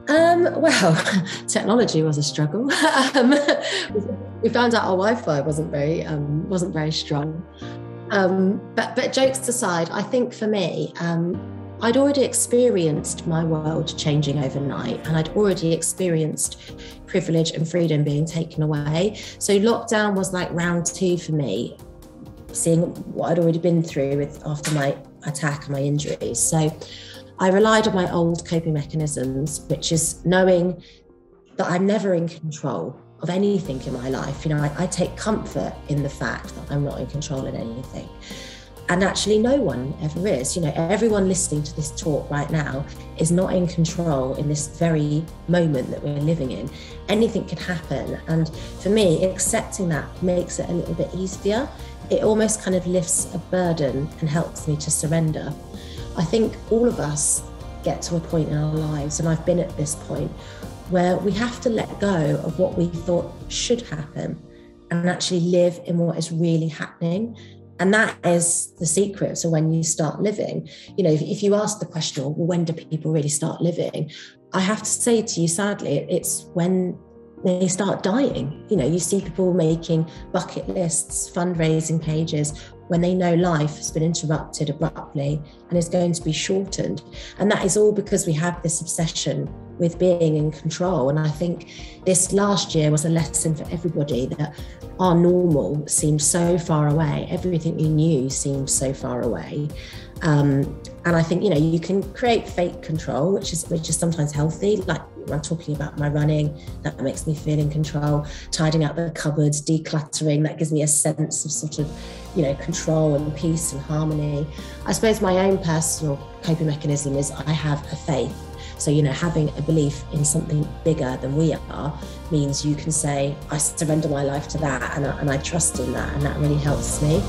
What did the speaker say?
Well, technology was a struggle. We found out our Wi-Fi wasn't very strong. But jokes aside, I think for me, I'd already experienced my world changing overnight, and I'd already experienced privilege and freedom being taken away. So lockdown was like round two for me, seeing what I'd already been through after my attack and my injuries. So I relied on my old coping mechanisms, which is knowing that I'm never in control of anything in my life. You know, I take comfort in the fact that I'm not in control in anything. And actually no one ever is. You know, everyone listening to this talk right now is not in control in this very moment that we're living in. Anything can happen. And for me, accepting that makes it a little bit easier. It almost kind of lifts a burden and helps me to surrender. I think all of us get to a point in our lives, and I've been at this point, where we have to let go of what we thought should happen and actually live in what is really happening. And that is the secret. So when you start living, you know, if you ask the question, well, when do people really start living? I have to say to you, sadly, it's when they start dying. You know, you see people making bucket lists, fundraising pages, when they know life has been interrupted abruptly and is going to be shortened. And that is all because we have this obsession with being in control. And I think this last year was a lesson for everybody that our normal seemed so far away. Everything we knew seemed so far away. And I think, you know, you can create fake control, which is sometimes healthy. Like I'm talking about my running, that makes me feel in control. Tidying up the cupboards, decluttering, that gives me a sense of sort of, you know, control and peace and harmony. I suppose my own personal coping mechanism is I have a faith. So, you know, having a belief in something bigger than we are means you can say, I surrender my life to that, and I trust in that, and that really helps me.